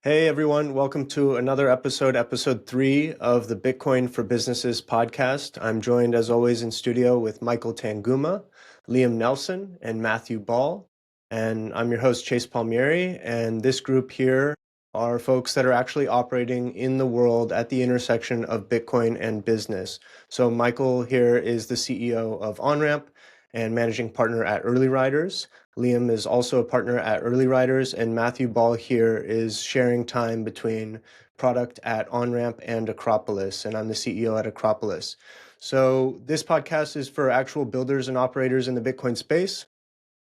Hey everyone, welcome to another episode 3 of the Bitcoin for Businesses podcast. I'm joined as always in studio with Michael Tanguma, Liam Nelson, and Matthew Ball. And I'm your host, Chase Palmieri. And this group here are folks that are actually operating in the world at the intersection of Bitcoin and business. So Michael here is the CEO of Onramp and managing partner at Early Riders. Liam is also a partner at Early Riders, and Matthew Ball here is sharing time between product at Onramp and Acropolis, and I'm the CEO at Acropolis. So this podcast is for actual builders and operators in the Bitcoin space,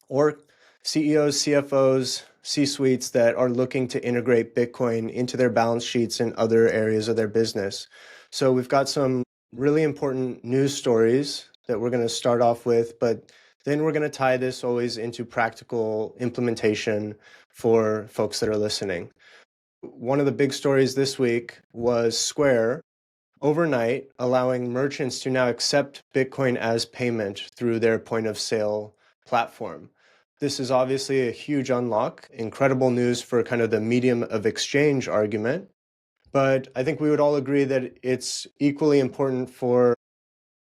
or CEOs, CFOs, C-suites that are looking to integrate Bitcoin into their balance sheets and other areas of their business. So we've got some really important news stories that we're going to start off with, but then we're going to tie this always into practical implementation for folks that are listening. One of the big stories this week was Square overnight allowing merchants to now accept Bitcoin as payment through their point of sale platform. This is obviously a huge unlock, incredible news for kind of the medium of exchange argument. But I think we would all agree that it's equally important for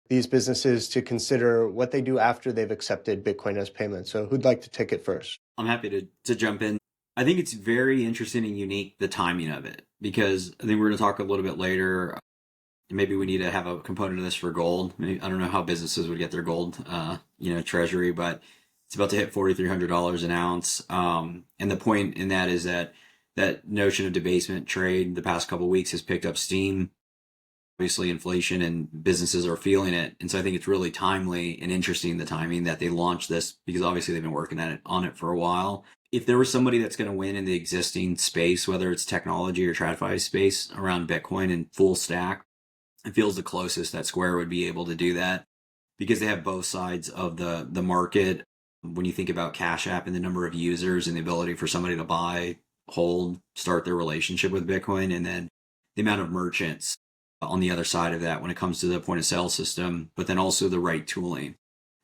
these businesses to consider what they do after they've accepted Bitcoin as payment. So who'd like to take it first? I'm happy to jump in. I think it's very interesting and unique, the timing of it, because I think we're going to talk a little bit later. Maybe we need to have a component of this for gold. I don't know how businesses would get their gold, treasury, but it's about to hit $4,300 an ounce. And the point in that is that notion of debasement trade the past couple of weeks has picked up steam. Obviously, inflation and businesses are feeling it. And so I think it's really timely and interesting, the timing that they launched this, because obviously they've been working on it for a while. If there was somebody that's going to win in the existing space, whether it's technology or TradFi space around Bitcoin and full stack, it feels the closest that Square would be able to do that, because they have both sides of the market. When you think about Cash App and the number of users and the ability for somebody to buy, hold, start their relationship with Bitcoin, and then the amount of merchants on the other side of that when it comes to the point of sale system, but then also the right tooling.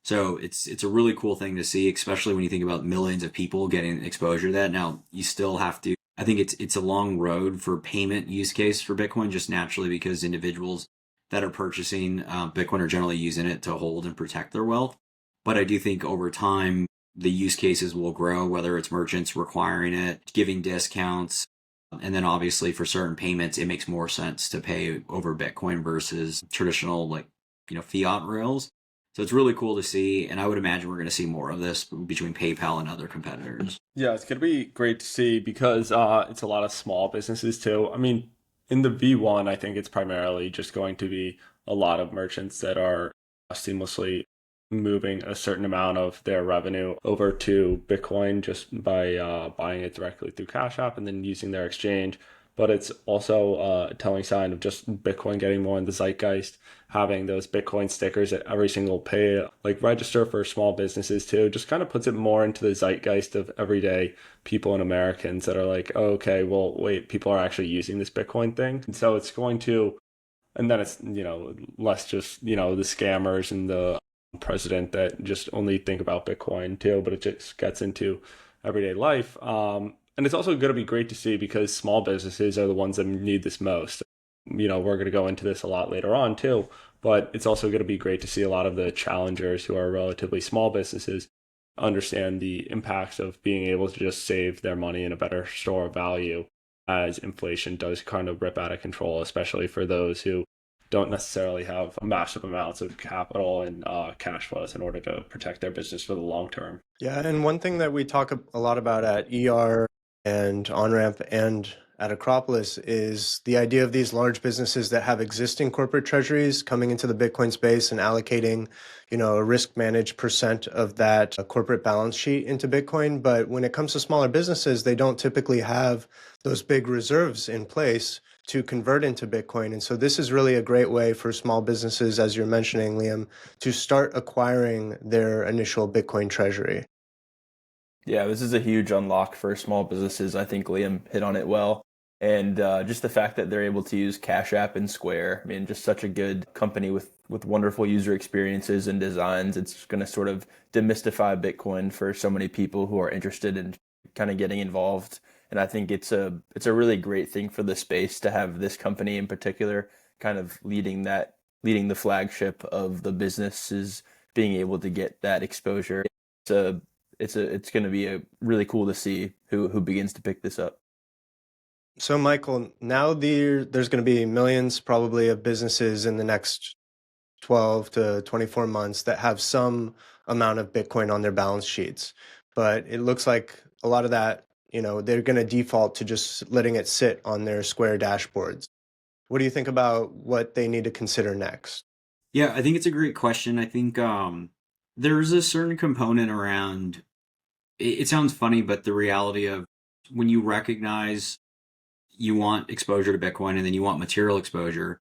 So it's a really cool thing to see, especially when you think about millions of people getting exposure to that. Now, you still have to, I think it's a long road for payment use case for Bitcoin, just naturally because individuals that are purchasing Bitcoin are generally using it to hold and protect their wealth. But I do think over time, the use cases will grow, whether it's merchants requiring it, giving discounts. And then obviously for certain payments, it makes more sense to pay over Bitcoin versus traditional fiat rails. So it's really cool to see. And I would imagine we're going to see more of this between PayPal and other competitors. Yeah, it's going to be great to see because it's a lot of small businesses too. I mean, in the V1, I think it's primarily just going to be a lot of merchants that are seamlessly moving a certain amount of their revenue over to Bitcoin just by buying it directly through Cash App and then using their exchange. But it's also a telling sign of just Bitcoin getting more in the zeitgeist, having those Bitcoin stickers at every single pay, like register for small businesses too, just kind of puts it more into the zeitgeist of everyday people and Americans that are like, oh, okay, well, wait, people are actually using this Bitcoin thing. And so it's going to, and then it's, less just, the scammers and the president that just only think about Bitcoin too, but it just gets into everyday life. And it's also going to be great to see because small businesses are the ones that need this most. We're going to go into this a lot later on too, but it's also going to be great to see a lot of the challengers who are relatively small businesses understand the impacts of being able to just save their money in a better store of value as inflation does kind of rip out of control, especially for those who don't necessarily have massive amounts of capital and cash flows in order to protect their business for the long term. Yeah, and one thing that we talk a lot about at ER and OnRamp and at Acropolis is the idea of these large businesses that have existing corporate treasuries coming into the Bitcoin space and allocating, a risk managed percent of that corporate balance sheet into Bitcoin. But when it comes to smaller businesses, they don't typically have those big reserves in place to convert into Bitcoin. And so this is really a great way for small businesses, as you're mentioning, Liam, to start acquiring their initial Bitcoin treasury. Yeah, this is a huge unlock for small businesses. I think Liam hit on it well. And just the fact that they're able to use Cash App and Square, I mean, just such a good company with wonderful user experiences and designs. It's going to sort of demystify Bitcoin for so many people who are interested in kind of getting involved And I think it's a really great thing for the space to have this company in particular kind of leading the flagship of the businesses being able to get that exposure. It's going to be a really cool to see who begins to pick this up. So, Michael, now there's going to be millions probably of businesses in the next 12 to 24 months that have some amount of Bitcoin on their balance sheets. But it looks like a lot of that, they're going to default to just letting it sit on their Square dashboards. What do you think about what they need to consider next? Yeah, I think it's a great question. I think there's a certain component around it sounds funny, but the reality of when you recognize you want exposure to Bitcoin and then you want material exposure,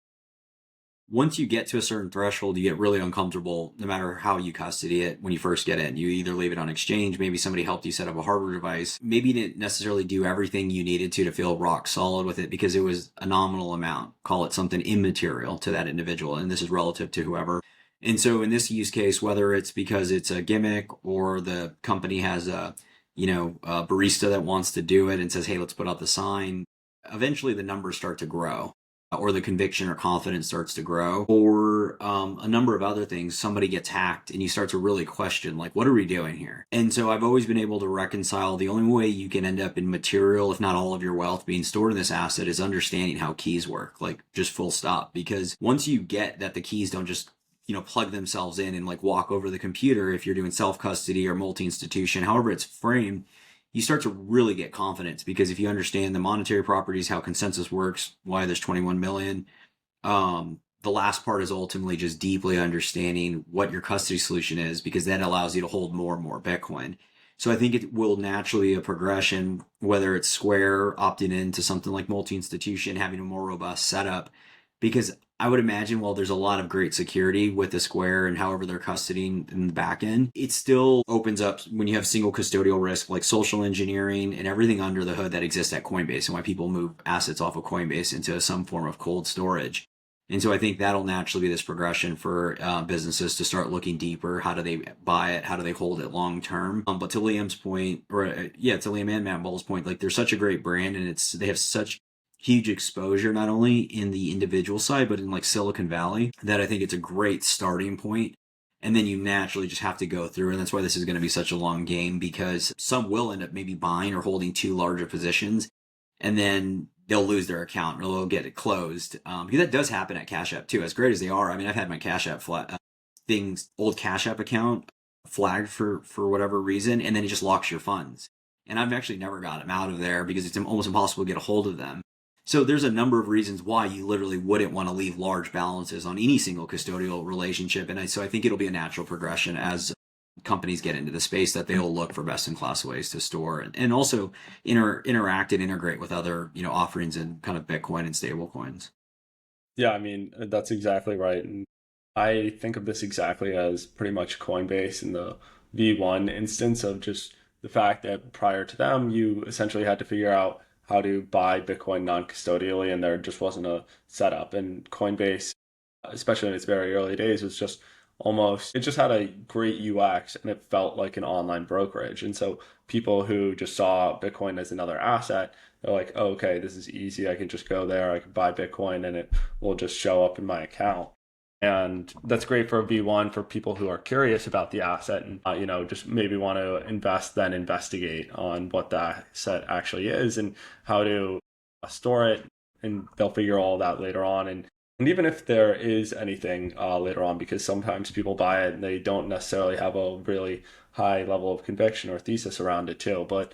once you get to a certain threshold, you get really uncomfortable no matter how you custody it when you first get in. You either leave it on exchange, maybe somebody helped you set up a hardware device, maybe you didn't necessarily do everything you needed to feel rock solid with it because it was a nominal amount, call it something immaterial to that individual, and this is relative to whoever. And so in this use case, whether it's because it's a gimmick or the company has a barista that wants to do it and says, hey, let's put out the sign, eventually the numbers start to grow, or the conviction or confidence starts to grow, or a number of other things. Somebody gets hacked and you start to really question, like, what are we doing here? And so I've always been able to reconcile the only way you can end up in material, if not all of your wealth being stored in this asset, is understanding how keys work, like just full stop. Because once you get that the keys don't just plug themselves in and like walk over the computer, if you're doing self-custody or multi-institution, however it's framed, you start to really get confidence, because if you understand the monetary properties, how consensus works, why there's 21 million, the last part is ultimately just deeply understanding what your custody solution is, because that allows you to hold more and more Bitcoin. So I think it will naturally be a progression, whether it's Square opting into something like multi-institution, having a more robust setup, because I would imagine while there's a lot of great security with the Square and however they're custodying in the back end, it still opens up when you have single custodial risk like social engineering and everything under the hood that exists at Coinbase, and why people move assets off of Coinbase into some form of cold storage. And so I think that'll naturally be this progression for businesses to start looking deeper. How do they buy it? How do they hold it long term? But to Liam's point, to Liam and Matt Ball's point, like they're such a great brand, and they have such huge exposure, not only in the individual side, but in like Silicon Valley, that I think it's a great starting point. And then you naturally just have to go through. And that's why this is going to be such a long game, because some will end up maybe buying or holding too large of positions, and then they'll lose their account or they'll get it closed. Because that does happen at Cash App too, as great as they are. I mean, I've had my Cash App old Cash App account flagged for whatever reason, and then it just locks your funds. And I've actually never got them out of there because it's almost impossible to get a hold of them. So there's a number of reasons why you literally wouldn't want to leave large balances on any single custodial relationship. And so I think it'll be a natural progression as companies get into the space, that they'll look for best-in-class ways to store and also interact and integrate with other offerings in kind of Bitcoin and stable coins. Yeah, I mean, that's exactly right. And I think of this exactly as pretty much Coinbase in the V1 instance, of just the fact that prior to them, you essentially had to figure out how to buy Bitcoin non-custodially, and there just wasn't a setup. And Coinbase, especially in its very early days, was just it just had a great UX, and it felt like an online brokerage. And so people who just saw Bitcoin as another asset, they're like, oh, okay, this is easy. I can just go there, I can buy Bitcoin, and it will just show up in my account. And that's great for a V1 for people who are curious about the asset and, just maybe want to invest, then investigate on what that asset actually is and how to store it. And they'll figure all that later on. And even if there is anything later on, because sometimes people buy it and they don't necessarily have a really high level of conviction or thesis around it too. But,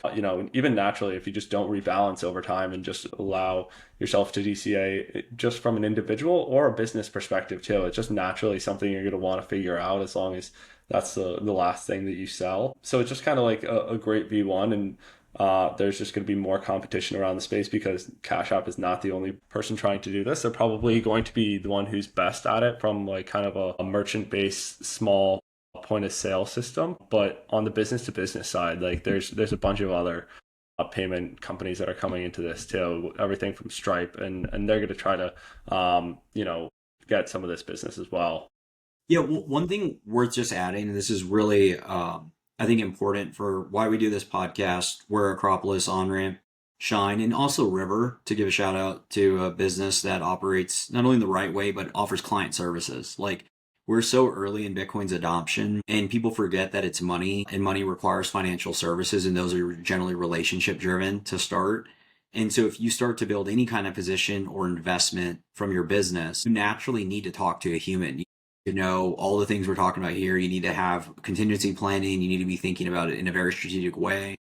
even naturally, if you just don't rebalance over time and just allow yourself to DCA just from an individual or a business perspective too, it's just naturally something you're going to want to figure out, as long as that's the last thing that you sell. So it's just kind of like a great V1, and there's just going to be more competition around the space, because Cash App is not the only person trying to do this. They're probably going to be the one who's best at it from like kind of a merchant-based small point of sale system. But on the business to business side, like there's a bunch of other payment companies that are coming into this too, everything from Stripe, and they're going to try to get some of this business as well. Yeah, one thing worth just adding, and this is really I think important for why we do this podcast, we're Acropolis Onramp. shine. And also River, to give a shout out to a business that operates not only in the right way, but offers client services. Like, we're so early in Bitcoin's adoption, and people forget that it's money, and money requires financial services, and those are generally relationship driven to start. And so if you start to build any kind of position or investment from your business, you naturally need to talk to a human. You know all the things we're talking about here. You need to have contingency planning. You need to be thinking about it in a very strategic way.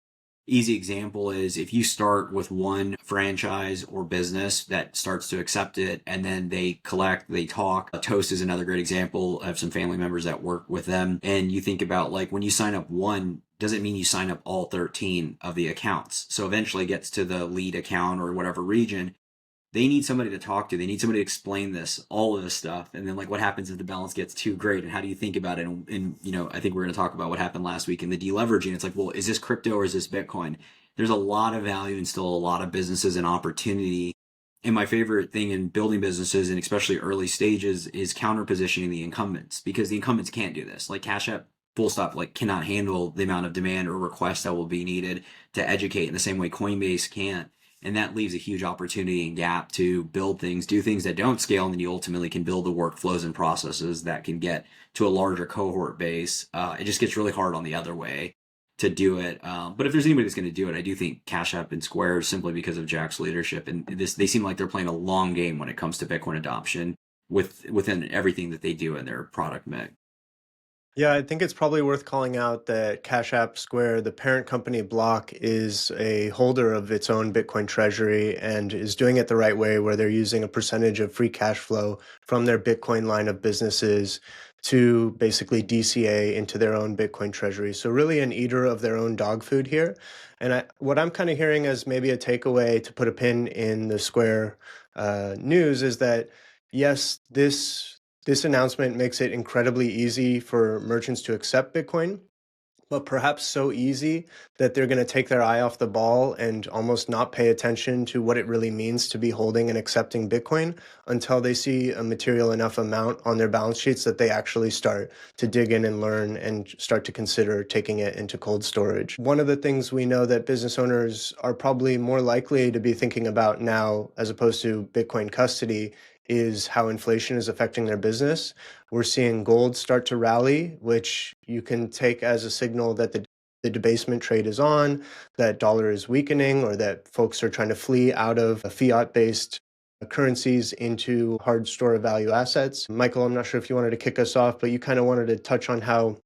Easy example is if you start with one franchise or business that starts to accept it and then they collect, they talk. Toast is another great example. I have some family members that work with them. And you think about, like, when you sign up one, doesn't mean you sign up all 13 of the accounts. So eventually it gets to the lead account or whatever region. They need somebody to talk to. They need somebody to explain this, all of this stuff. And then, like, what happens if the balance gets too great, and how do you think about it? And I think we're going to talk about what happened last week in the deleveraging. It's like, well, is this crypto or is this Bitcoin? There's a lot of value and still a lot of businesses and opportunity. And my favorite thing in building businesses, and especially early stages, is counter positioning the incumbents, because the incumbents can't do this. Like Cash App, full stop, like, cannot handle the amount of demand or requests that will be needed to educate in the same way Coinbase can't. And that leaves a huge opportunity and gap to build things, do things that don't scale, and then you ultimately can build the workflows and processes that can get to a larger cohort base. It just gets really hard on the other way to do it. But if there's anybody that's going to do it, I do think Cash App and Square, simply because of Jack's leadership. And they seem like they're playing a long game when it comes to Bitcoin adoption within everything that they do in their product mix. Yeah, I think it's probably worth calling out that Cash App Square, the parent company Block, is a holder of its own Bitcoin treasury and is doing it the right way, where they're using a percentage of free cash flow from their Bitcoin line of businesses to basically DCA into their own Bitcoin treasury. So really an eater of their own dog food here. And what I'm kind of hearing as maybe a takeaway to put a pin in the Square news is that, yes, this announcement makes it incredibly easy for merchants to accept Bitcoin, but perhaps so easy that they're going to take their eye off the ball and almost not pay attention to what it really means to be holding and accepting Bitcoin until they see a material enough amount on their balance sheets that they actually start to dig in and learn and start to consider taking it into cold storage. One of the things we know that business owners are probably more likely to be thinking about now, as opposed to Bitcoin custody, is how inflation is affecting their business. We're seeing gold start to rally, which you can take as a signal that the debasement trade is on, that dollar is weakening, or that folks are trying to flee out of fiat-based currencies into hard store of value assets. Michael, I'm not sure if you wanted to kick us off, but you kind of wanted to touch on how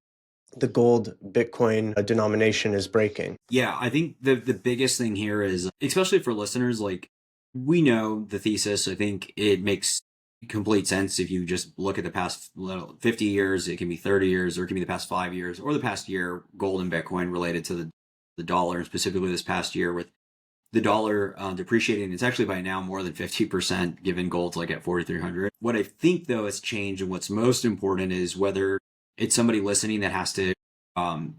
the gold Bitcoin denomination is breaking. Yeah, I think the biggest thing here is, especially for listeners, like, we know the thesis. I think it makes complete sense if you just look at the past 50 years. It can be 30 years, or it can be the past 5 years, or the past year. Gold and Bitcoin related to the dollar, and specifically this past year with the dollar depreciating. It's actually by now more than 50%, given gold's like at 4,300. What I think, though, has changed, and what's most important, is whether it's somebody listening that has to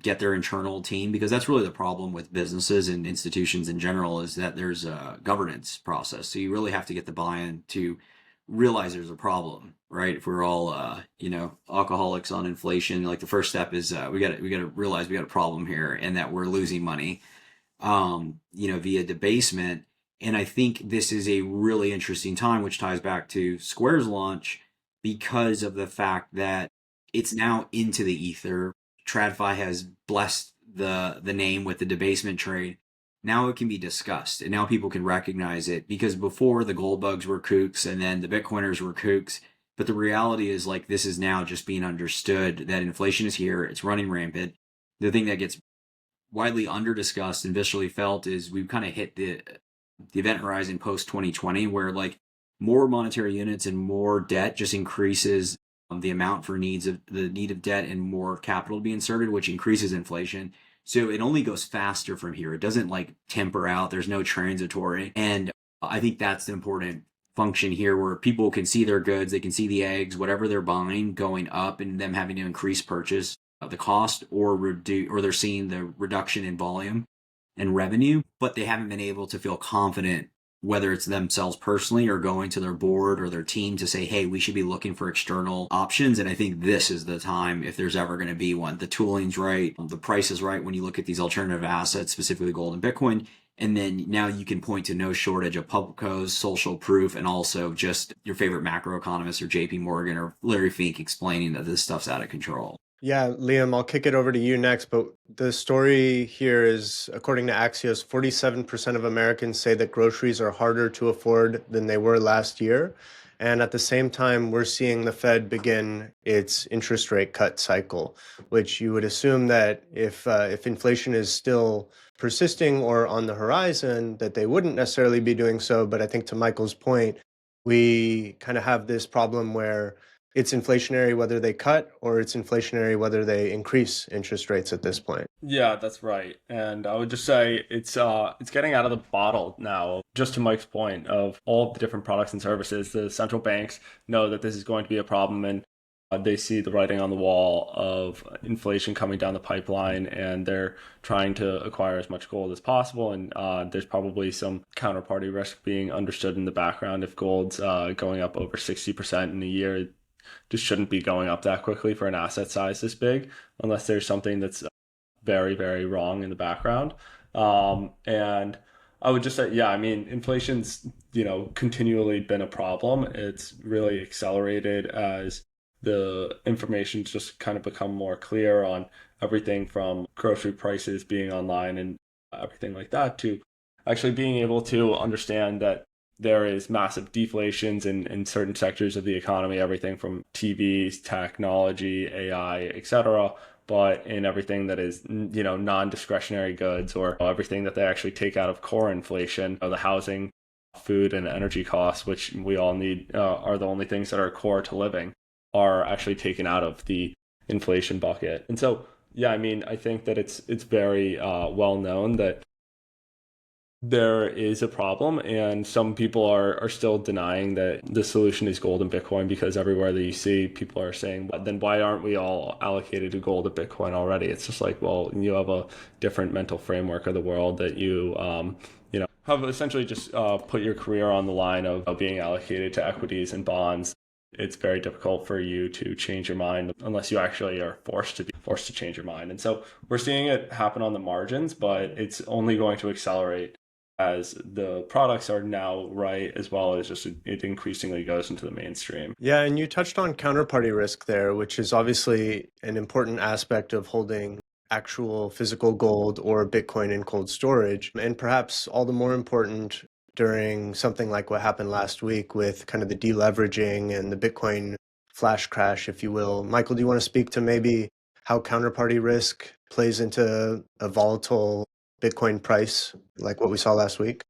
get their internal team, because that's really the problem with businesses and institutions in general, is that there's a governance process. So you really have to get the buy-in to realize there's a problem, right? If we're all alcoholics on inflation, like, the first step is we got to realize we got a problem here, and that we're losing money via debasement. And I think this is a really interesting time, which ties back to Square's launch, because of the fact that it's now into the ether. TradFi has blessed the name with the debasement trade. Now it can be discussed, and now people can recognize it, because before the gold bugs were kooks and then the Bitcoiners were kooks. But the reality is, like, this is now just being understood that inflation is here. It's running rampant. The thing that gets widely under discussed and visually felt is we've kind of hit the event horizon post 2020, where, like, more monetary units and more debt just increases the amount for the need of debt, and more capital to be inserted, which increases inflation. So it only goes faster from here. It doesn't, like, temper out. There's no transitory. And I think that's the important function here, where people can see their goods, they can see the eggs, whatever they're buying, going up, and them having to increase purchase the cost, or they're seeing the reduction in volume and revenue, but they haven't been able to feel confident, whether it's themselves personally or going to their board or their team to say, hey, we should be looking for external options. And I think this is the time, if there's ever going to be one. The tooling's right, the price is right when you look at these alternative assets, specifically gold and Bitcoin, And then now you can point to no shortage of publicos, social proof, and also just your favorite macroeconomist or JP Morgan or Larry Fink explaining that this stuff's out of control. Yeah, Liam, I'll kick it over to you next. But the story here is, according to Axios, 47% of Americans say that groceries are harder to afford than they were last year. And at the same time, we're seeing the Fed begin its interest rate cut cycle, which you would assume that if inflation is still persisting or on the horizon, that they wouldn't necessarily be doing so. But I think to Michael's point, we kind of have this problem where it's inflationary whether they cut, or it's inflationary whether they increase interest rates at this point. Yeah, that's right. And I would just say it's getting out of the bottle now. Just to Mike's point of all of the different products and services, the central banks know that this is going to be a problem, and they see the writing on the wall of inflation coming down the pipeline, and they're trying to acquire as much gold as possible. And there's probably some counterparty risk being understood in the background. If gold's going up over 60% in a year, just shouldn't be going up that quickly for an asset size this big, unless there's something that's very, very wrong in the background. And I would just say, yeah, I mean, inflation's, continually been a problem. It's really accelerated as the information's just kind of become more clear on everything from grocery prices being online and everything like that, to actually being able to understand that there is massive deflations in certain sectors of the economy, everything from TVs, technology, AI, etc. But in everything that is, non-discretionary goods, or everything that they actually take out of core inflation, the housing, food, and energy costs, which we all need, are the only things that are core to living, are actually taken out of the inflation bucket. And so, yeah, I mean, I think that it's very well known that there is a problem, and some people are still denying that the solution is gold and Bitcoin, because everywhere that you see, people are saying, then why aren't we all allocated to gold and Bitcoin already? It's just like, well, you have a different mental framework of the world that you have essentially just put your career on the line of being allocated to equities and bonds. It's very difficult for you to change your mind unless you actually are forced to change your mind. And so we're seeing it happen on the margins, but it's only going to accelerate as the products are now right, as well as just it increasingly goes into the mainstream. Yeah, and you touched on counterparty risk there, which is obviously an important aspect of holding actual physical gold or Bitcoin in cold storage, and perhaps all the more important during something like what happened last week with kind of the deleveraging and the Bitcoin flash crash, if you will. Michael, do you want to speak to maybe how counterparty risk plays into a volatile Bitcoin price like what we saw last week?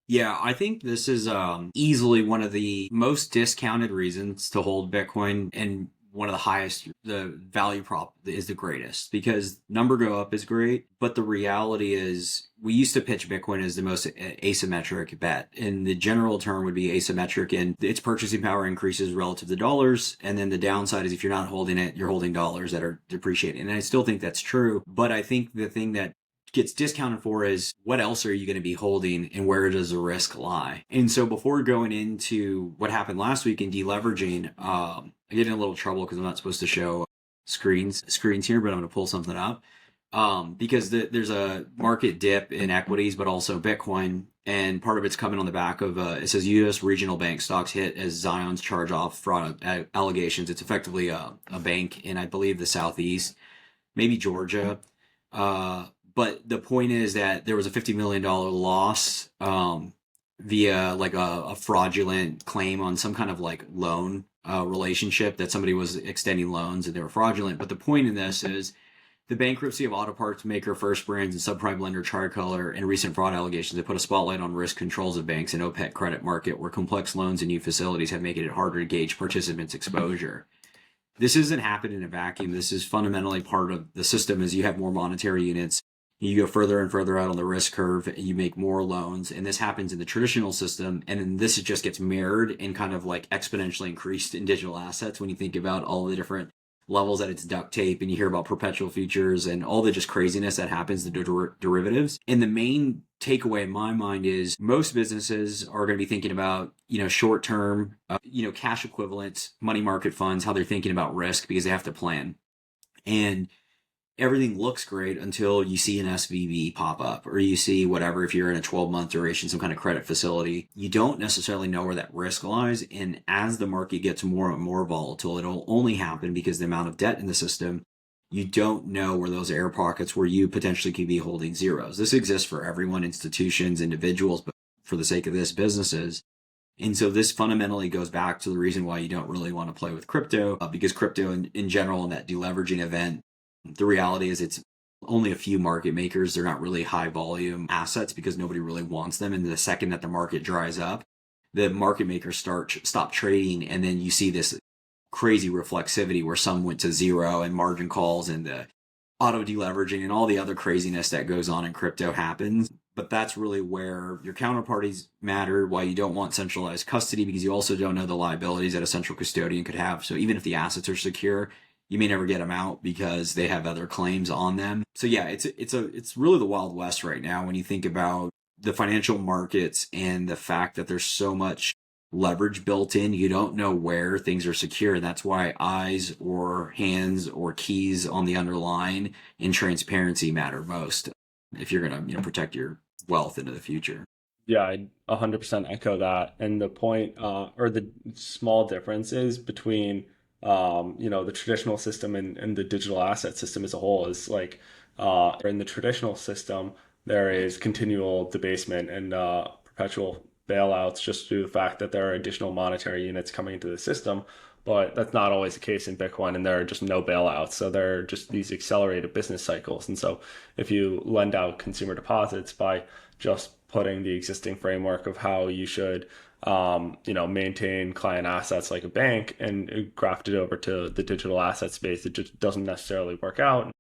Yeah, I think this is easily one of the most discounted reasons to hold Bitcoin, and one of the highest. The value prop is the greatest, because number go up is great, but the reality is we used to pitch Bitcoin as the most asymmetric bet, and the general term would be asymmetric, and its purchasing power increases relative to dollars, and then the downside is if you're not holding it, you're holding dollars that are depreciating. And I still think that's true, but I think the thing that gets discounted for is what else are you going to be holding, and where does the risk lie? And so before going into what happened last week in deleveraging, I get in a little trouble because I'm not supposed to show screens here, but I'm going to pull something up because there's a market dip in equities, but also Bitcoin, and part of it's coming on the back of it says U.S. regional bank stocks hit as Zion's charge-off fraud allegations. It's effectively a bank in, I believe, the Southeast, maybe Georgia. But the point is that there was a $50 million loss via like a fraudulent claim on some kind of like loan relationship that somebody was extending loans and they were fraudulent. But the point in this is the bankruptcy of auto parts maker First Brands and subprime lender Tricolor and recent fraud allegations that put a spotlight on risk controls of banks and OPEC credit market, where complex loans and new facilities have made it harder to gauge participants' exposure. This isn't happening in a vacuum. This is fundamentally part of the system. As you have more monetary units, you go further and further out on the risk curve, and you make more loans. And this happens in the traditional system. And then this just gets mirrored and kind of like exponentially increased in digital assets when you think about all the different levels that it's duct tape, and you hear about perpetual futures and all the just craziness that happens to derivatives. And the main takeaway in my mind is most businesses are going to be thinking about, short-term, cash equivalent money market funds, how they're thinking about risk, because they have to plan. And everything looks great until you see an SVB pop up, or you see whatever, if you're in a 12-month duration, some kind of credit facility. You don't necessarily know where that risk lies. And as the market gets more and more volatile, it'll only happen because the amount of debt in the system, you don't know where those air pockets where you potentially could be holding zeros. This exists for everyone, institutions, individuals, but for the sake of this, businesses. And so this fundamentally goes back to the reason why you don't really want to play with crypto, because crypto in general, in that deleveraging event, the reality is it's only a few market makers. They're not really high volume assets because nobody really wants them. And the second that the market dries up, the market makers stop trading. And then you see this crazy reflexivity where some went to zero, and margin calls and the auto deleveraging and all the other craziness that goes on in crypto happens. But that's really where your counterparties matter, why you don't want centralized custody, because you also don't know the liabilities that a central custodian could have. So even if the assets are secure, you may never get them out because they have other claims on them. So yeah, it's really the Wild West right now when you think about the financial markets and the fact that there's so much leverage built in. You don't know where things are secure. And that's why eyes or hands or keys on the underlying and transparency matter most if you're going to protect your wealth into the future. Yeah, I 100% echo that. And the point, or the small differences between the traditional system and the digital asset system as a whole is like, in the traditional system, there is continual debasement and perpetual bailouts just through the fact that there are additional monetary units coming into the system. But that's not always the case in Bitcoin, and there are just no bailouts. So there are just these accelerated business cycles. And so if you lend out consumer deposits by just putting the existing framework of how you should maintain client assets like a bank and graft it over to the digital asset space, it just doesn't necessarily work out.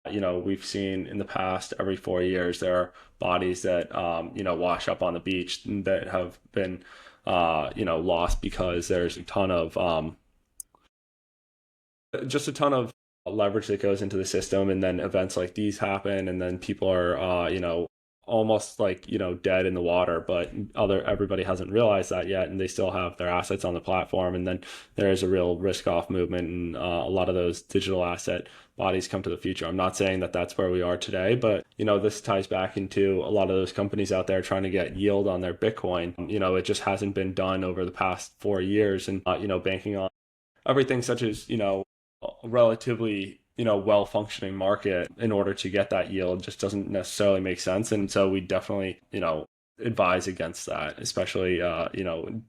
We've seen in the past, every 4 years, there are bodies that, wash up on the beach that have been, lost because there's a ton of leverage that goes into the system. And then events like these happen, and then people are, almost like dead in the water, but everybody hasn't realized that yet, and they still have their assets on the platform. And then there is a real risk off movement, and a lot of those digital asset bodies come to the future. I'm not saying that that's where we are today, but this ties back into a lot of those companies out there trying to get yield on their Bitcoin. It just hasn't been done over the past 4 years, and banking on everything such as relatively well-functioning market in order to get that yield just doesn't necessarily make sense. And so we definitely advise against that, especially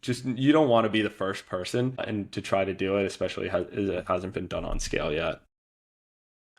just you don't want to be the first person and to try to do it, especially as it hasn't been done on scale yet.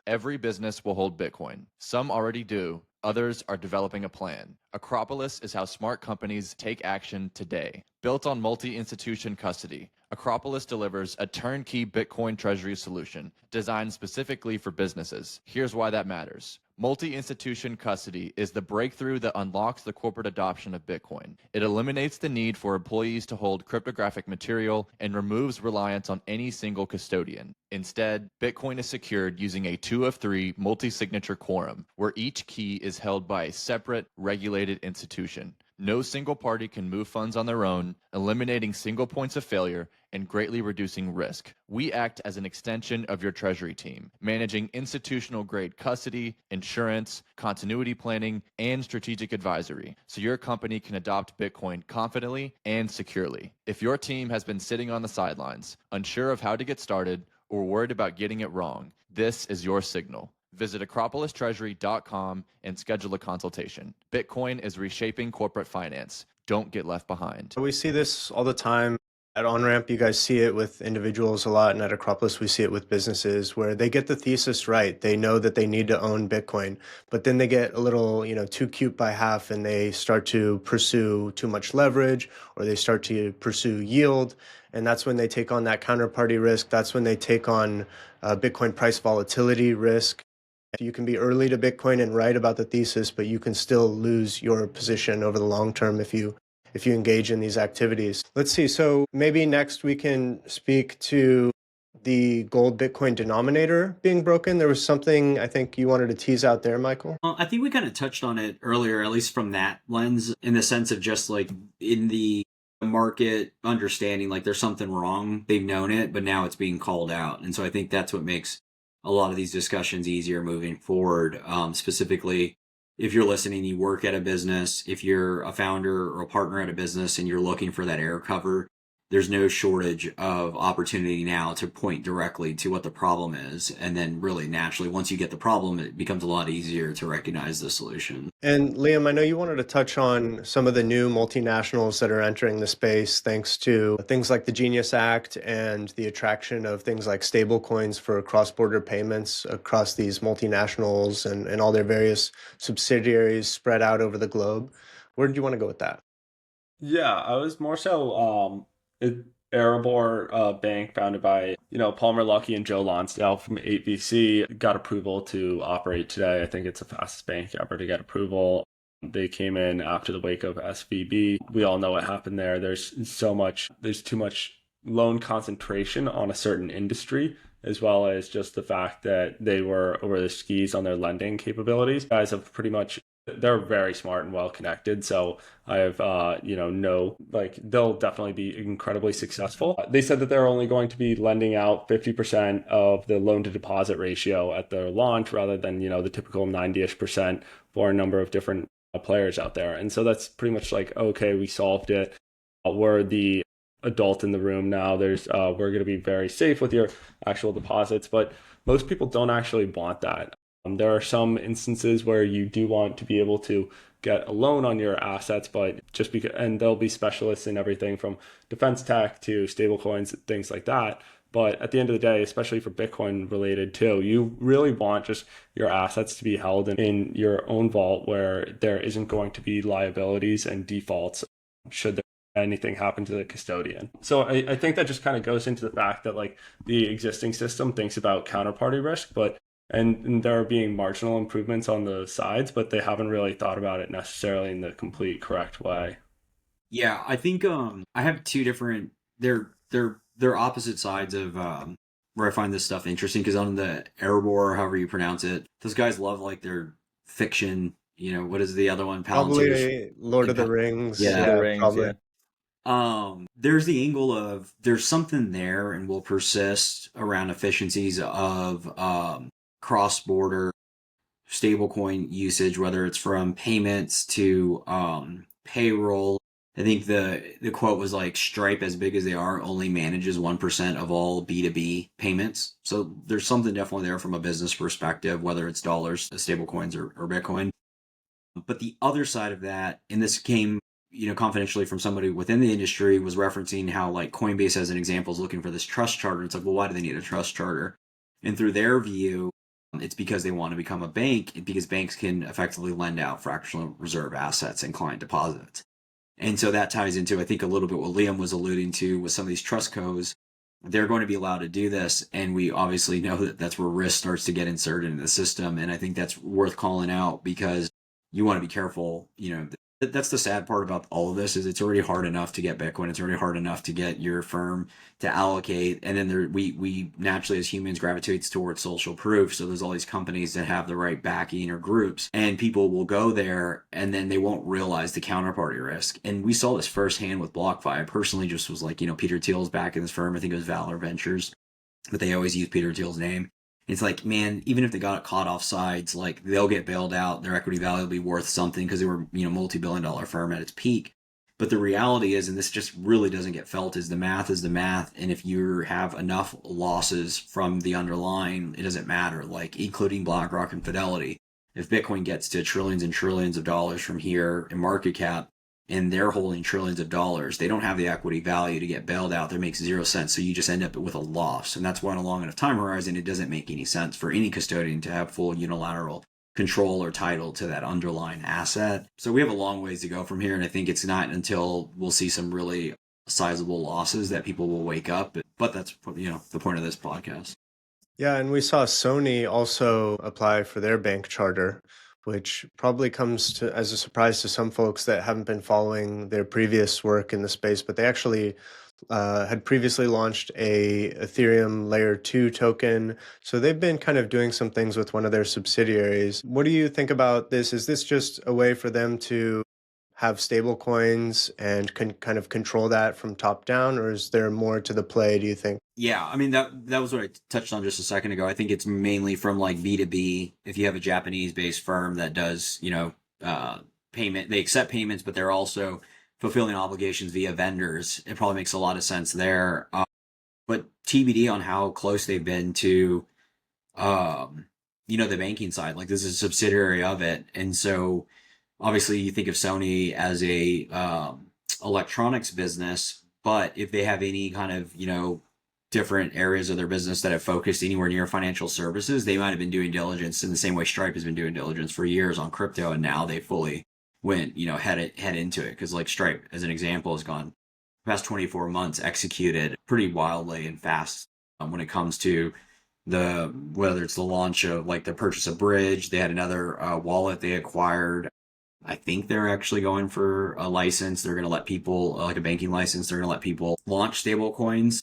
Every business will hold Bitcoin. Some already do. Others are developing a plan. Acropolis is how smart companies take action today. Built on multi-institution custody, Acropolis delivers a turnkey Bitcoin treasury solution designed specifically for businesses. Here's why that matters. Multi-institution custody is the breakthrough that unlocks the corporate adoption of Bitcoin. It eliminates the need for employees to hold cryptographic material and removes reliance on any single custodian. Instead, Bitcoin is secured using a 2 of 3 multi-signature quorum, where each key is held by a separate, regulated institution. No single party can move funds on their own, eliminating single points of failure and greatly reducing risk. We act as an extension of your treasury team, managing institutional-grade custody, insurance, continuity planning, and strategic advisory, so your company can adopt Bitcoin confidently and securely. If your team has been sitting on the sidelines, unsure of how to get started, or worried about getting it wrong, this is your signal. Visit acropolistreasury.com and schedule a consultation. Bitcoin is reshaping corporate finance. Don't get left behind. We see this all the time. At Onramp, you guys see it with individuals a lot, and at Acropolis, we see it with businesses where they get the thesis right. They know that they need to own Bitcoin, but then they get a little, too cute by half, and they start to pursue too much leverage, or they start to pursue yield, and that's when they take on that counterparty risk. That's when they take on Bitcoin price volatility risk. You can be early to Bitcoin and right about the thesis, but you can still lose your position over the long term if you engage in these activities. Let's see. So maybe next we can speak to the gold Bitcoin denominator being broken. There was something I think you wanted to tease out there, Michael. I think we kind of touched on it earlier, at least from that lens, in the sense of just like in the market understanding, like there's something wrong. They've known it, but now it's being called out. And so I think that's what makes a lot of these discussions easier moving forward. Specifically, if you're listening, you work at a business, if you're a founder or a partner at a business and you're looking for that air cover, there's no shortage of opportunity now to point directly to what the problem is. And then really naturally, once you get the problem, it becomes a lot easier to recognize the solution. And Liam, I know you wanted to touch on some of the new multinationals that are entering the space thanks to things like the Genius Act and the attraction of things like stablecoins for cross-border payments across these multinationals and all their various subsidiaries spread out over the globe. Where did you want to go with that? Yeah, I was more so Erebor Bank, founded by Palmer Luckey and Joe Lonsdale from 8VC, got approval to operate today. I think it's the fastest bank ever to get approval. They came in after the wake of SVB. We all know what happened there. There's too much loan concentration on a certain industry, as well as just the fact that they were over the skis on their lending capabilities. Guys have they're very smart and well connected. So I have, they'll definitely be incredibly successful. They said that they're only going to be lending out 50% of the loan to deposit ratio at their launch rather than, the typical 90-ish% for a number of different players out there. And so that's pretty much like, okay, we solved it. We're the adult in the room now. We're going to be very safe with your actual deposits, but most people don't actually want that. There are some instances where you do want to be able to get a loan on your assets, but and there'll be specialists in everything from defense tech to stablecoins, things like that. But at the end of the day, especially for Bitcoin related too, you really want just your assets to be held in your own vault where there isn't going to be liabilities and defaults should there anything happen to the custodian. So I think that just kind of goes into the fact that like the existing system thinks about counterparty risk, and there are being marginal improvements on the sides, but they haven't really thought about it necessarily in the complete correct way. Yeah, I think I have two different they're opposite sides of where I find this stuff interesting, because on the Erebor, however you pronounce it, those guys love like their fiction. What is the other one? Probably Lord of the Rings. Yeah, Lord of the Rings, probably. yeah. There's the angle of there's something there and will persist around efficiencies of cross-border stablecoin usage, whether it's from payments to payroll. I think the quote was like, Stripe, as big as they are, only manages 1% of all B2B payments. So there's something definitely there from a business perspective, whether it's dollars, stablecoins, or Bitcoin. But the other side of that, and this came confidentially from somebody within the industry, was referencing how like Coinbase as an example is looking for this trust charter. It's like, well, why do they need a trust charter? And through their view, it's because they want to become a bank, because banks can effectively lend out fractional reserve assets and client deposits. And so that ties into, I think, a little bit what Liam was alluding to with some of these trust codes. They're going to be allowed to do this. And we obviously know that that's where risk starts to get inserted into the system. And I think that's worth calling out, because you want to be careful. That's the sad part about all of this, is it's already hard enough to get Bitcoin. It's already hard enough to get your firm to allocate. And then we naturally as humans gravitates towards social proof. So there's all these companies that have the right backing or groups, and people will go there and then they won't realize the counterparty risk. And we saw this firsthand with BlockFi. I personally just was like, Peter Thiel's back in this firm. I think it was Valor Ventures, but they always use Peter Thiel's name. It's like, man, even if they got caught off sides, like they'll get bailed out. Their equity value will be worth something because they were, multi-billion-dollar firm at its peak. But the reality is, and this just really doesn't get felt, is the math is the math. And if you have enough losses from the underlying, it doesn't matter, like including BlackRock and Fidelity. If Bitcoin gets to trillions and trillions of dollars from here in market cap, and they're holding trillions of dollars, they don't have the equity value to get bailed out. That makes 0 sense. So you just end up with a loss. And that's why on a long enough time horizon, it doesn't make any sense for any custodian to have full unilateral control or title to that underlying asset. So we have a long ways to go from here. And I think it's not until we'll see some really sizable losses that people will wake up. But that's, the point of this podcast. Yeah, and we saw Sony also apply for their bank charter, which probably comes as a surprise to some folks that haven't been following their previous work in the space, but they actually had previously launched a Ethereum Layer 2 token. So they've been kind of doing some things with one of their subsidiaries. What do you think about this? Is this just a way for them to have stable coins and can kind of control that from top down, or is there more to the play, do you think? Yeah, I mean that was what I touched on just a second ago. I think it's mainly from like B2B. If you have a Japanese-based firm that does, payment, they accept payments, but they're also fulfilling obligations via vendors. It probably makes a lot of sense there. But TBD on how close they've been to, the banking side. Like this is a subsidiary of it, and so obviously you think of Sony as a electronics business, but if they have any kind of different areas of their business that have focused anywhere near financial services, they might have been doing diligence in the same way Stripe has been doing diligence for years on crypto, and now they fully went head into it, because like Stripe as an example has gone past 24 months executed pretty wildly and fast when it comes to whether it's the launch of like the purchase of Bridge. They had another wallet they acquired. I think they're actually going for a license. They're going to let people, like a banking license, they're going to let people launch stable coins.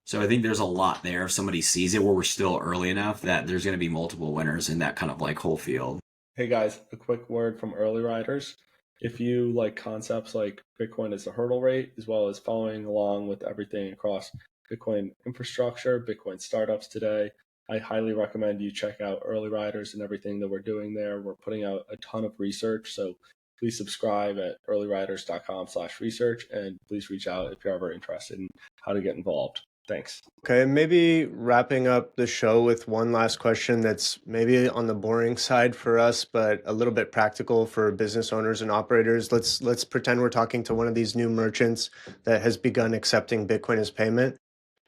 So I think there's a lot there if somebody sees it, where we're still early enough that there's going to be multiple winners in that kind of like whole field. Hey guys, a quick word from early riders. If you like concepts like Bitcoin as a hurdle rate, as well as following along with everything across Bitcoin infrastructure, Bitcoin startups today, I highly recommend you check out Early Riders and everything that we're doing there. We're putting out a ton of research, so please subscribe at earlyriders.com/research, and please reach out if you're ever interested in how to get involved. Thanks. Okay, maybe wrapping up the show with one last question that's maybe on the boring side for us, but a little bit practical for business owners and operators. Let's pretend we're talking to one of these new merchants that has begun accepting Bitcoin as payment.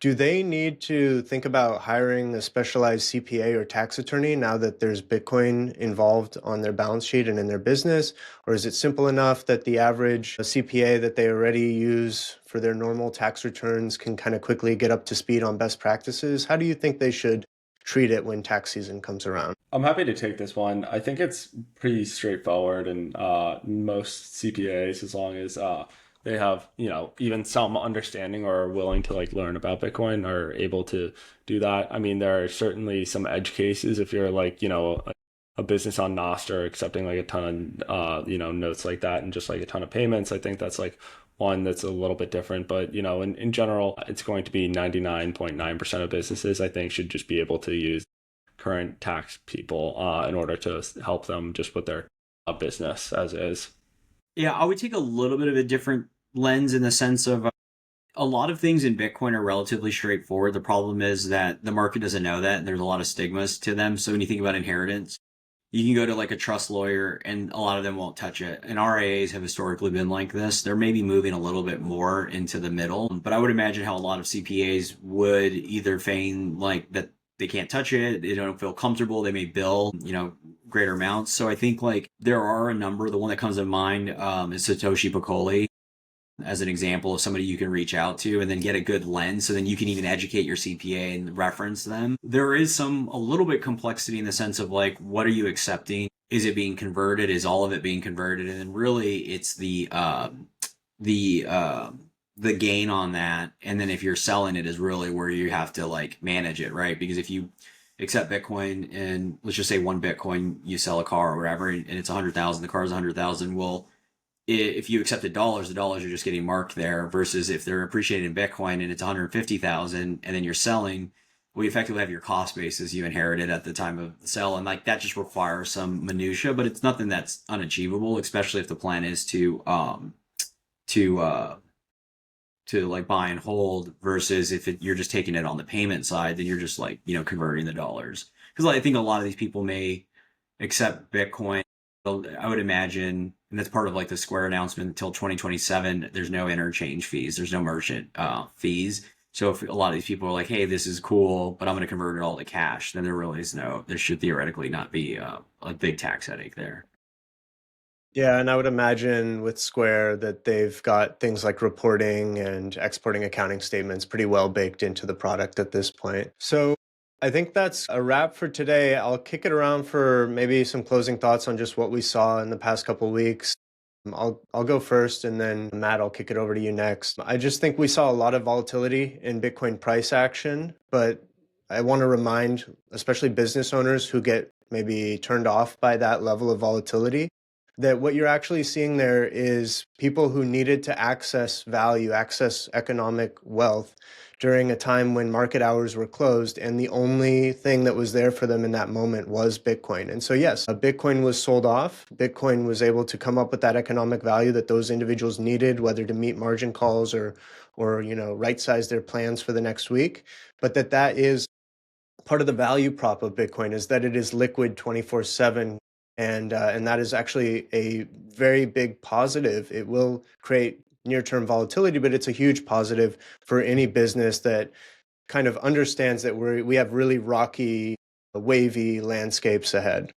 Do they need to think about hiring a specialized CPA or tax attorney now that there's Bitcoin involved on their balance sheet and in their business? Or is it simple enough that the average CPA that they already use for their normal tax returns can kind of quickly get up to speed on best practices? How do you think they should treat it when tax season comes around? I'm happy to take this one. I think it's pretty straightforward, and most CPAs, as long as they have, even some understanding or are willing to like learn about Bitcoin, are able to do that. I mean, there are certainly some edge cases if you're like, a business on Nostr accepting like a ton of, notes like that and just like a ton of payments. I think that's like one that's a little bit different, but in general, it's going to be 99.9% of businesses, I think, should just be able to use current tax people in order to help them just with their business as is. Yeah, I would take a little bit of a different lens in the sense of a lot of things in Bitcoin are relatively straightforward. The problem is that the market doesn't know that, and there's a lot of stigmas to them. So when you think about inheritance, you can go to like a trust lawyer and a lot of them won't touch it. And RIAs have historically been like this. They're maybe moving a little bit more into the middle, but I would imagine how a lot of CPAs would either feign like that they can't touch it, they don't feel comfortable, they may bill, greater amounts. So I think like there are a number. The one that comes to mind is Satoshi Piccoli as an example of somebody you can reach out to and then get a good lens, so then you can even educate your CPA and reference them. There is a little bit complexity in the sense of like, what are you accepting? Is it being converted? Is all of it being converted? And then really it's the gain on that. And then if you're selling it is really where you have to like manage it, right? Because if you accept Bitcoin and let's just say 1 Bitcoin, you sell a car or whatever, and it's 100,000, the car is 100,000. Well, if you accept the dollars are just getting marked there, versus if they're appreciated in Bitcoin and it's 150,000 and then you're selling, well, you effectively have your cost basis you inherited at the time of the sell. And like that just requires some minutia, but it's nothing that's unachievable, especially if the plan is to like buy and hold, versus if you're just taking it on the payment side, then you're just like, converting the dollars. Because I think a lot of these people may accept Bitcoin. I would imagine, and that's part of like the Square announcement, until 2027, there's no interchange fees, there's no merchant fees. So if a lot of these people are like, hey, this is cool, but I'm going to convert it all to cash, then there should theoretically not be a big tax headache there. Yeah, and I would imagine with Square that they've got things like reporting and exporting accounting statements pretty well baked into the product at this point. So I think that's a wrap for today. I'll kick it around for maybe some closing thoughts on just what we saw in the past couple of weeks. I'll go first, and then Matt, I'll kick it over to you next. I just think we saw a lot of volatility in Bitcoin price action, but I want to remind especially business owners who get maybe turned off by that level of volatility that what you're actually seeing there is people who needed to access value, access economic wealth during a time when market hours were closed, and the only thing that was there for them in that moment was Bitcoin. And so, yes, Bitcoin was sold off. Bitcoin was able to come up with that economic value that those individuals needed, whether to meet margin calls or right size their plans for the next week. But that is part of the value prop of Bitcoin, is that it is liquid 24/7. And that is actually a very big positive. It will create near-term volatility, but it's a huge positive for any business that kind of understands that we have really rocky, wavy landscapes ahead.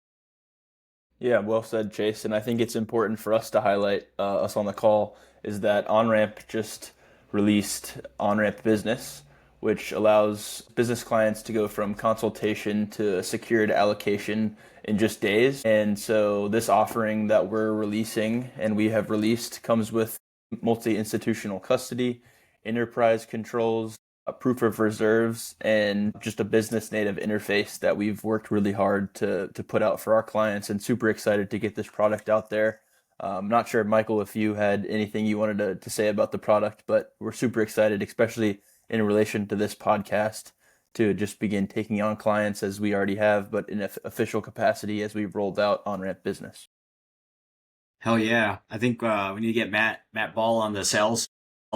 Yeah, well said, Chase. And I think it's important for us to highlight, us on the call, is that Onramp just released Onramp Business, which allows business clients to go from consultation to a secured allocation in just days. And so this offering that we're releasing and we have released comes with multi-institutional custody, enterprise controls, a proof of reserves, and just a business native interface that we've worked really hard to put out for our clients, and super excited to get this product out there. Not sure, Michael, if you had anything you wanted to say about the product, but we're super excited, especially in relation to this podcast, to just begin taking on clients as we already have, but in official capacity as we've rolled out Onramp Business. Hell yeah. I think we need to get Matt Ball on the sales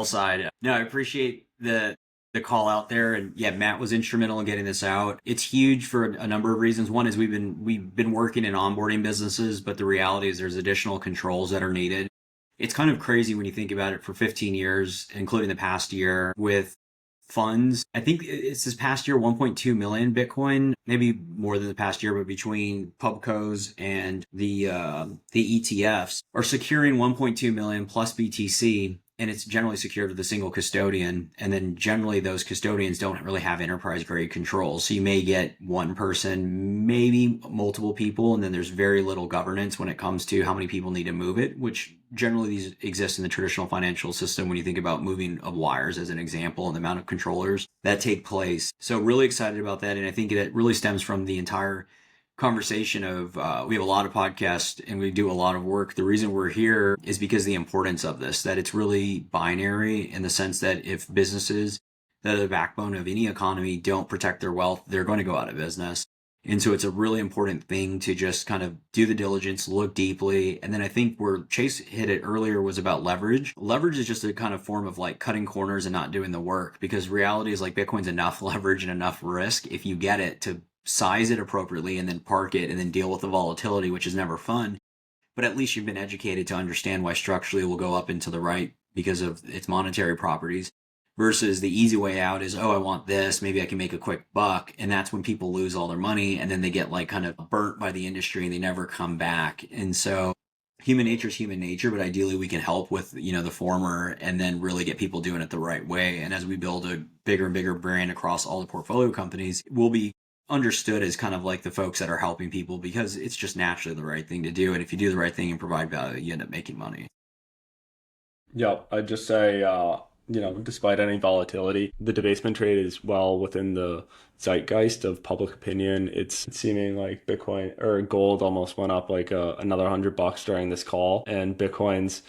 side. No, I appreciate the call out there. And yeah, Matt was instrumental in getting this out. It's huge for a number of reasons. One is we've been working in onboarding businesses, but the reality is there's additional controls that are needed. It's kind of crazy when you think about it. For 15 years, including the past year, with funds, I think it's this past year 1.2 million Bitcoin, maybe more than the past year, but between pubcos and the ETFs are securing 1.2 million plus BTC, and it's generally secured with a single custodian. And then generally those custodians don't really have enterprise grade controls. So you may get one person, maybe multiple people, and then there's very little governance when it comes to how many people need to move it, which generally these exist in the traditional financial system when you think about moving of wires as an example, and the amount of controllers that take place. So really excited about that. And I think it really stems from the entire conversation of we have a lot of podcasts and we do a lot of work. The reason we're here is because of the importance of this, that it's really binary in the sense that if businesses that are the backbone of any economy don't protect their wealth, they're going to go out of business. And so it's a really important thing to just kind of do the diligence, look deeply. And then I think where Chase hit it earlier was about leverage. Leverage is just a kind of form of like cutting corners and not doing the work, because reality is like Bitcoin's enough leverage and enough risk if you get it to size it appropriately and then park it and then deal with the volatility, which is never fun. But at least you've been educated to understand why structurally it will go up and to the right because of its monetary properties. Versus the easy way out is, oh, I want this, maybe I can make a quick buck. And that's when people lose all their money and then they get like kind of burnt by the industry and they never come back. And so human nature is human nature, but ideally we can help with, the former and then really get people doing it the right way. And as we build a bigger and bigger brand across all the portfolio companies, we'll be understood as kind of like the folks that are helping people because it's just naturally the right thing to do. And if you do the right thing and provide value, you end up making money. Yep, I'd just say, despite any volatility, the debasement trade is well within the zeitgeist of public opinion. It's seeming like Bitcoin or gold almost went up like another $100 during this call, and Bitcoin's,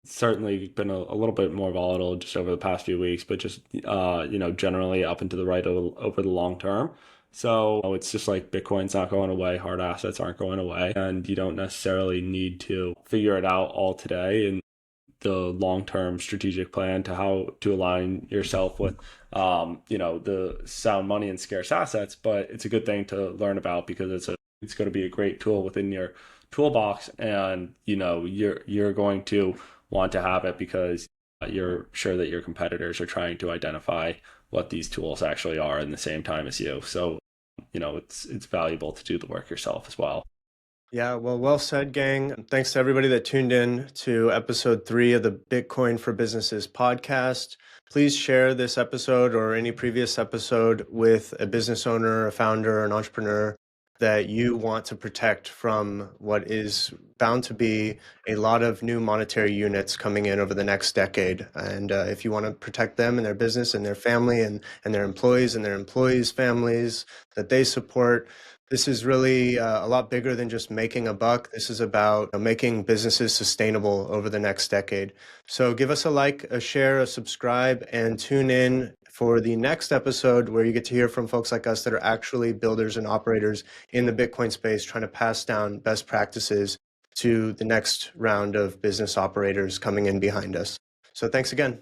certainly been a little bit more volatile just over the past few weeks, but just, generally up and to the right over the long term. So it's just like Bitcoin's not going away, hard assets aren't going away, and you don't necessarily need to figure it out all today. And the long-term strategic plan to how to align yourself with, the sound money and scarce assets. But it's a good thing to learn about because it's going to be a great tool within your toolbox, and you're going to want to have it because you're sure that your competitors are trying to identify what these tools actually are in the same time as you. So, it's valuable to do the work yourself as well. Yeah, well said, gang. Thanks to everybody that tuned in to episode 3 of the Bitcoin for Businesses podcast. Please share this episode or any previous episode with a business owner, a founder, an entrepreneur that you want to protect from what is bound to be a lot of new monetary units coming in over the next decade. And if you want to protect them and their business and their family and their employees families that they support, This is really a lot bigger than just making a buck. This is about making businesses sustainable over the next decade. So give us a like, a share, a subscribe, and tune in for the next episode where you get to hear from folks like us that are actually builders and operators in the Bitcoin space, trying to pass down best practices to the next round of business operators coming in behind us. So thanks again.